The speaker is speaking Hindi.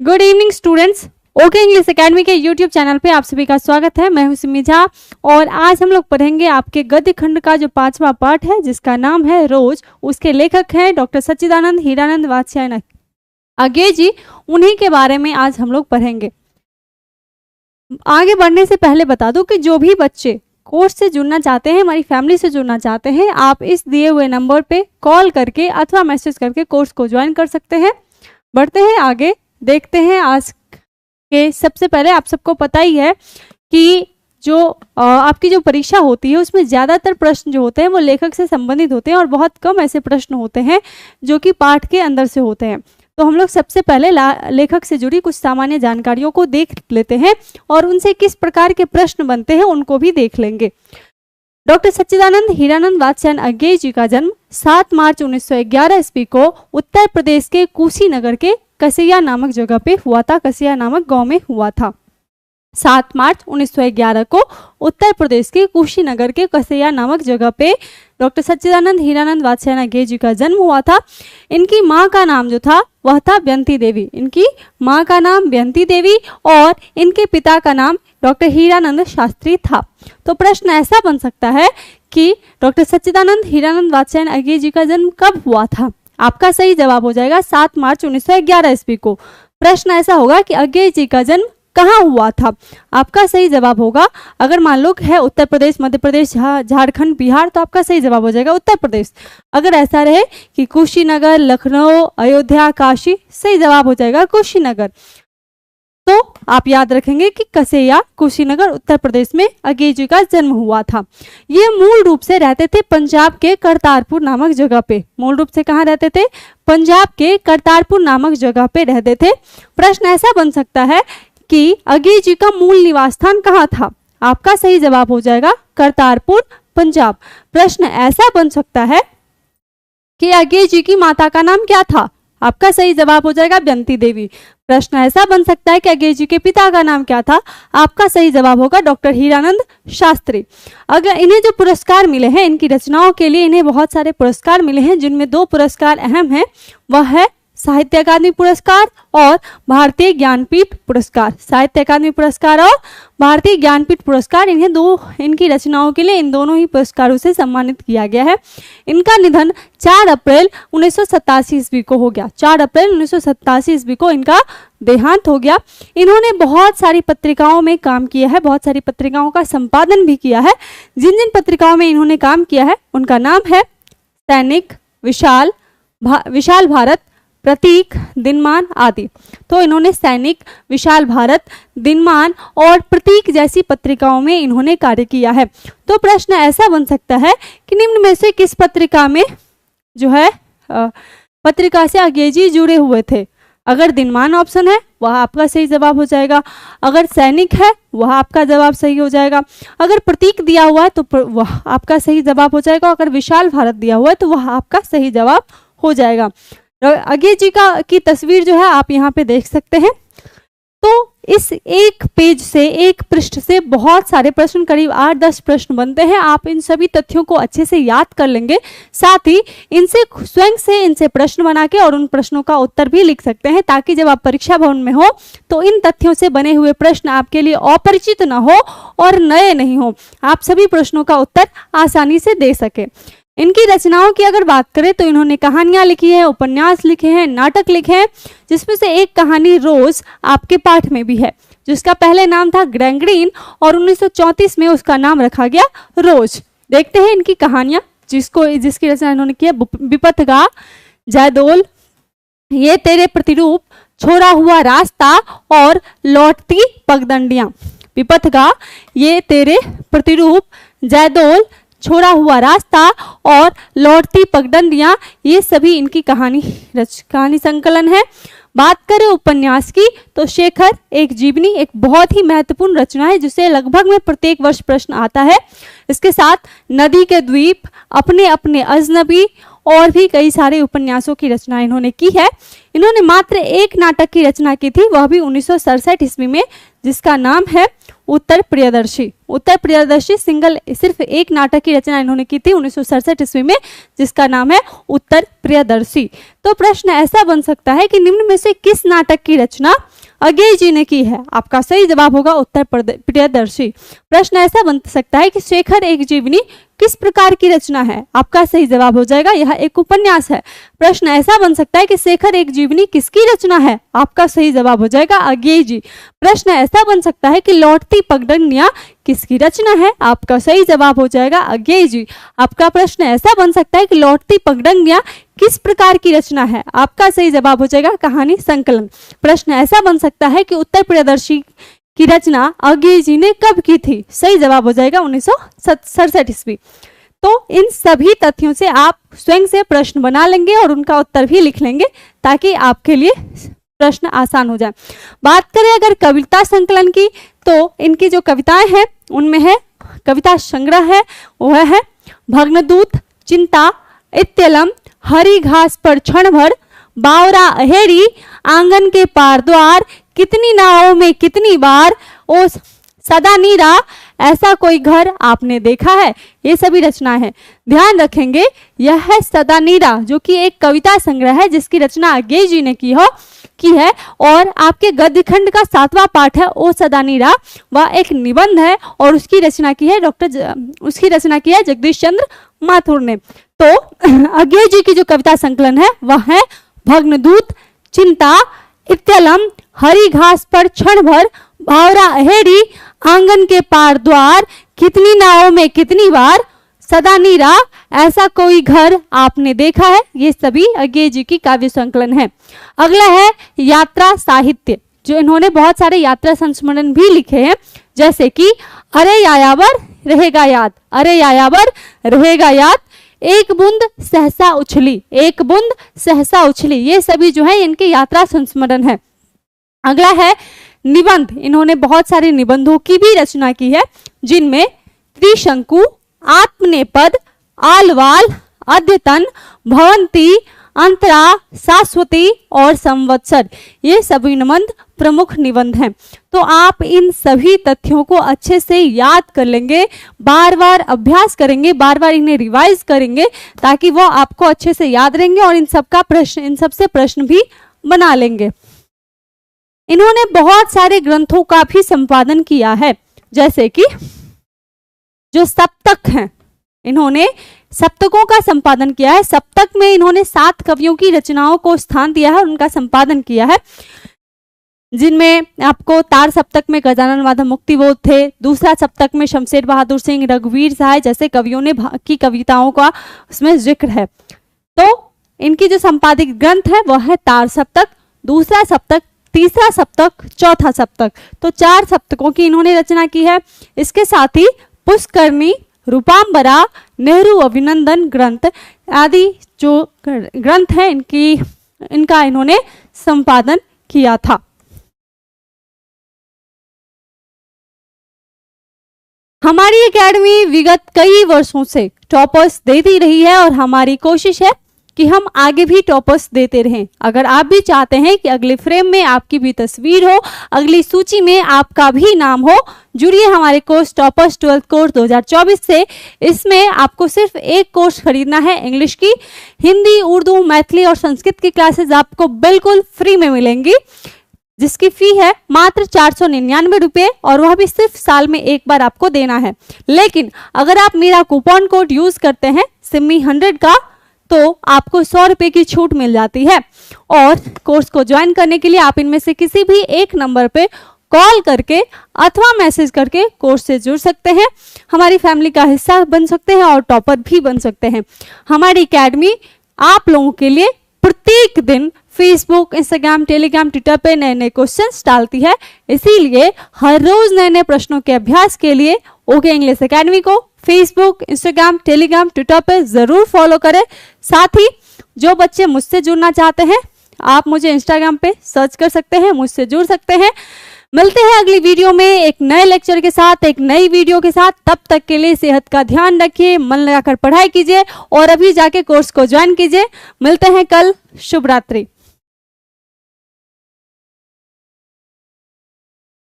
Good evening students. Okay English academy के यूट्यूब चैनल पे आप सभी का स्वागत है। मैं हूं सिमी झा और आज हम लोग पढ़ेंगे आपके गद्य खंड का जो 5वां पार्ट है जिसका नाम है रोज। उसके लेखक हैं डॉक्टर सच्चिदानंद हीरानंद वात्स्यायन अज्ञे जी। उन्हीं के बारे में आज हम लोग पढ़ेंगे। आगे बढ़ने से पहले बता दूं कि जो भी बच्चे कोर्स से जुड़ना चाहते हैं, हमारी फैमिली से जुड़ना चाहते हैं, आप इस दिए हुए नंबर पे कॉल करके अथवा मैसेज करके कोर्स को ज्वाइन कर सकते हैं। बढ़ते हैं आगे, देखते हैं आज के। सबसे पहले आप सबको पता ही है कि जो आपकी जो परीक्षा होती है उसमें ज़्यादातर प्रश्न जो होते हैं वो लेखक से संबंधित होते हैं और बहुत कम ऐसे प्रश्न होते हैं जो कि पाठ के अंदर से होते हैं। तो हम लोग सबसे पहले लेखक से जुड़ी कुछ सामान्य जानकारियों को देख लेते हैं और उनसे किस प्रकार के प्रश्न बनते हैं उनको भी देख लेंगे। डॉक्टर सच्चिदानंद हीरानंद वात्स्यायन अज्ञे जी का जन्म 7 मार्च 1911 ईस्वी को उत्तर प्रदेश के कुशीनगर के कसैया नामक जगह पे हुआ था। कसैया नामक गांव में हुआ था। 7 मार्च 1911 को उत्तर प्रदेश के कुशीनगर के कसैया नामक जगह पे डॉक्टर सच्चिदानंद हीरानंद वात्स्यायन अज्ञे जी का जन्म हुआ था। इनकी माँ का नाम जो था वह था बेंती देवी। इनकी माँ का नाम बेंती देवी और इनके पिता का नाम डॉक्टर हीरानंद शास्त्री था। तो प्रश्न ऐसा बन सकता है कि डॉक्टर सच्चिदानंद हीरानंद वात्स्यायन अज्ञे जी का जन्म कब हुआ था। आपका सही जवाब हो जाएगा 7 मार्च 1911 ईस्वी को। प्रश्न ऐसा होगा कि अज्ञे जी का जन्म कहाँ हुआ था। आपका सही जवाब होगा, अगर मान लो है उत्तर प्रदेश, मध्य प्रदेश, झारखंड, बिहार, तो आपका सही जवाब हो जाएगा उत्तर प्रदेश। अगर ऐसा रहे कि कुशीनगर, लखनऊ, अयोध्या, काशी, सही जवाब हो जाएगा कुशीनगर। तो आप याद रखेंगे कि कसैया कुशीनगर उत्तर प्रदेश में अज्ञे जी का जन्म हुआ था। ये मूल रूप से रहते थे पंजाब के करतारपुर नामक जगह पे। मूल रूप से कहाँ रहते थे? पंजाब के करतारपुर नामक जगह पे रहते थे। प्रश्न ऐसा बन सकता है कि अज्ञे जी का मूल निवास स्थान कहाँ था। आपका सही जवाब हो जाएगा करतारपुर, पंजाब। प्रश्न ऐसा बन सकता है कि अज्ञे जी की माता का नाम क्या था। आपका सही जवाब हो जाएगा बेंती देवी। प्रश्न ऐसा बन सकता है कि अज्ञे जी के पिता का नाम क्या था। आपका सही जवाब होगा डॉक्टर हीरानंद शास्त्री। अगर इन्हें जो पुरस्कार मिले हैं, इनकी रचनाओं के लिए इन्हें बहुत सारे पुरस्कार मिले हैं, जिनमें 2 पुरस्कार अहम हैं। वह है साहित्य अकादमी पुरस्कार और भारतीय ज्ञानपीठ पुरस्कार। साहित्य अकादमी पुरस्कार और भारतीय ज्ञानपीठ पुरस्कार, इनकी रचनाओं के लिए इन दोनों ही पुरस्कारों से सम्मानित किया गया है। इनका निधन 4 अप्रैल 1987 ईस्वी को हो गया। 4 अप्रैल 1987 ईस्वी को इनका देहांत हो गया। इन्होंने बहुत सारी पत्रिकाओं में काम किया है, बहुत सारी पत्रिकाओं का संपादन भी किया है। जिन जिन पत्रिकाओं में इन्होंने काम किया है उनका नाम है सैनिक, विशाल भारत, प्रतीक, दिनमान आदि। तो इन्होंने सैनिक, विशाल भारत, दिनमान और प्रतीक जैसी पत्रिकाओं में इन्होंने कार्य किया है। तो प्रश्न ऐसा बन सकता है कि निम्न में से किस पत्रिका में जो है पत्रिका से अज्ञे जी जुड़े हुए थे। अगर दिनमान ऑप्शन है वह आपका सही जवाब हो जाएगा। अगर सैनिक है वह आपका जवाब सही हो जाएगा। अगर प्रतीक दिया हुआ है तो वह आपका सही जवाब हो जाएगा। अगर विशाल भारत दिया हुआ है तो वह आपका सही जवाब हो जाएगा। अज्ञे जी की तस्वीर जो है आप यहाँ पे देख सकते हैं। तो इस एक पेज से, एक पृष्ठ से बहुत सारे प्रश्न, करीब 8-10 प्रश्न बनते हैं। आप इन सभी तथ्यों को अच्छे से याद कर लेंगे, साथ ही इनसे स्वयं से इनसे प्रश्न बना के और उन प्रश्नों का उत्तर भी लिख सकते हैं, ताकि जब आप परीक्षा भवन में हो तो इन तथ्यों से बने हुए प्रश्न आपके लिए अपरिचित न हो और नए नहीं हो। आप सभी प्रश्नों का उत्तर आसानी से दे सके। इनकी रचनाओं की अगर बात करें तो इन्होंने कहानियां लिखी है, उपन्यास लिखे हैं, नाटक लिखे हैं, जिसमें से एक कहानी रोज आपके पाठ में भी है, जिसका पहले नाम था गैंग्रीन और 1934 में उसका नाम रखा गया रोज। देखते हैं इनकी कहानियां, जिसकी रचना इन्होंने की है। विपथगा, जयदोल, ये तेरे प्रतिरूप, छोड़ा हुआ रास्ता और लौटती पगडंडियां। विपथगा, ये तेरे प्रतिरूप, जयदोल, छोड़ा हुआ रास्ता और लौटती पगडंडियां, ये सभी इनकी कहानी संकलन है। बात करें उपन्यास की तो शेखर एक जीवनी एक बहुत ही महत्वपूर्ण रचना है, जिसे लगभग में प्रत्येक वर्ष प्रश्न आता है। इसके साथ नदी के द्वीप, अपने अपने अजनबी और भी कई सारे उपन्यासों की रचना इन्होंने की है। इन्होंने मात्र एक नाटक की रचना की थी, वह भी 1967 ईस्वी में, जिसका नाम है उत्तर प्रियदर्शी। उत्तर प्रियदर्शी सिंगल सिर्फ एक नाटक की रचना इन्होंने की थी 1967 ईस्वी में, जिसका नाम है उत्तर प्रियदर्शी। तो प्रश्न ऐसा बन सकता है कि निम्न में से किस नाटक की रचना अज्ञेय जी ने की है? आपका सही जवाब होगा उत्तर प्रियदर्शी। प्रश्न ऐसा बन सकता है कि शेखर एक जीवनी किस प्रकार की रचना है? आपका सही जवाब हो जाएगा यह एक उपन्यास है। प्रश्न ऐसा बन सकता है कि शेखर एक जीवनी किसकी रचना है? आपका सही जवाब हो जाएगा अज्ञेय जी। प्रश्न ऐसा बन सकता है कि लौटती पगडंडियां किसकी रचना है? आपका सही जवाब हो जाएगा अज्ञेय जी। आपका प्रश्न ऐसा बन सकता है कि लौटती पगडंडियां किस प्रकार की रचना है? आपका सही जवाब हो जाएगा कहानी संकलन। प्रश्न ऐसा बन सकता है कि उत्तर प्रियदर्शी की रचना अज्ञेय जी ने कब की थी? सही जवाब हो जाएगा 1967 ईस्वी। तो इन सभी तथ्यों से आप स्वयं से प्रश्न बना लेंगे और उनका उत्तर भी लिख लेंगे ताकि आपके लिए प्रश्न आसान हो जाए। बात करें अगर कविता संकलन की, तो इनकी जो कविताएं हैं उनमें है कविता संग्रह है, वह है भग्नदूत, चिंता, इत्यलम, हरी घास पर क्षण भर, बावरा अहेड़ी, आंगन के पार द्वार, कितनी नावों में कितनी बार, ओ सदा नीरा, ऐसा कोई घर आपने देखा है। ये सभी रचनाएं हैं। ध्यान रखेंगे यह है सदा नीरा, जो कि एक कविता संग्रह है जिसकी रचना अज्ञेय जी ने की है। और आपके गद्य खंड का 7वां पाठ है ओ सदा नीरा, वह एक निबंध है और उसकी रचना की है जगदीश चंद्र माथुर ने। तो अज्ञेय जी की जो कविता संकलन है वह है भग्नदूत, चिंता, इत्यलम, हरी घास पर क्षण भर, बावरा अहेड़ी, आंगन के पार द्वार, कितनी नावों में कितनी बार, सदा नीरा, ऐसा कोई घर आपने देखा है। ये सभी अज्ञेय जी की काव्य संकलन है। अगला है यात्रा साहित्य, जो इन्होंने बहुत सारे यात्रा संस्मरण भी लिखे हैं, जैसे कि अरे यायावर रहेगा याद, अरे यायावर रहेगा याद, एक बूंद सहसा उछली, एक बूंद सहसा उछली। ये सभी जो है इनके यात्रा संस्मरण है। अगला है निबंध। इन्होंने बहुत सारे निबंधों की भी रचना की है, जिनमें त्रिशंकु, आत्मनेपद, आलवाल, अद्यतन, भवंती, अंतरा, शाश्वती और संवत्सर, ये सभी निबंध प्रमुख निबंध हैं। तो आप इन सभी तथ्यों को अच्छे से याद कर लेंगे, बार बार अभ्यास करेंगे, बार बार इन्हें रिवाइज करेंगे ताकि वो आपको अच्छे से याद रहेंगे और इन सबसे प्रश्न भी बना लेंगे। इन्होंने बहुत सारे ग्रंथों का भी संपादन किया है, जैसे कि जो सप्तक हैं, इन्होंने सप्तकों का संपादन किया है। सप्तक में इन्होंने 7 कवियों की रचनाओं को स्थान दिया है और उनका संपादन किया है, जिनमें आपको तार सप्तक में गजानन माधव मुक्तिबोध थे, दूसरा सप्तक में शमशेर बहादुर सिंह, रघुवीर सहाय जैसे कवियों ने की कविताओं का उसमें जिक्र है। तो इनकी जो संपादित ग्रंथ है वह है तार सप्तक, दूसरा सप्तक, तीसरा सप्तक, चौथा सप्तक। तो 4 सप्तकों की इन्होंने रचना की है। इसके साथ ही पुष्करणी, रूपांबरा, नेहरू अभिनंदन ग्रंथ आदि जो ग्रंथ है इनका इन्होंने संपादन किया था। हमारी एकेडमी विगत कई वर्षों से टॉपर्स देती रही है और हमारी कोशिश है कि हम आगे भी टॉपर्स देते रहें। अगर आप भी चाहते हैं कि अगले फ्रेम में आपकी भी तस्वीर हो, अगली सूची में आपका भी नाम हो, जुड़िए हमारे कोर्स टॉपर्स 12th कोर्स 2024 से। इसमें आपको सिर्फ एक कोर्स खरीदना है इंग्लिश की। हिंदी, उर्दू, मैथिली और संस्कृत की क्लासेस आपको बिल्कुल फ्री में मिलेंगी, जिसकी फी है मात्र 499 रुपये और वह भी सिर्फ साल में एक बार आपको देना है। लेकिन अगर आप मेरा कूपन कोड यूज करते हैं सिम्मी 100 का, तो आपको 100 रुपये की छूट मिल जाती है। और कोर्स को ज्वाइन करने के लिए आप इनमें से किसी भी एक नंबर पे कॉल करके अथवा मैसेज करके कोर्स से जुड़ सकते हैं, हमारी फैमिली का हिस्सा बन सकते हैं और टॉपर भी बन सकते हैं। हमारी एकेडमी आप लोगों के लिए प्रत्येक दिन फेसबुक, इंस्टाग्राम, टेलीग्राम, ट्विटर पे नए नए क्वेश्चंस डालती है। इसीलिए हर रोज नए नए प्रश्नों के अभ्यास के लिए ओके इंग्लिश एकेडमी को फेसबुक, इंस्टाग्राम, टेलीग्राम, ट्विटर पे जरूर फॉलो करें। साथ ही जो बच्चे मुझसे जुड़ना चाहते हैं, आप मुझे इंस्टाग्राम पे सर्च कर सकते हैं, मुझसे जुड़ सकते हैं। मिलते हैं अगली वीडियो में एक नए लेक्चर के साथ, एक नई वीडियो के साथ। तब तक के लिए सेहत का ध्यान रखिए, मन लगाकर पढ़ाई कीजिए और अभी जाके कोर्स को ज्वाइन कीजिए। मिलते हैं कल। शुभ रात्रि।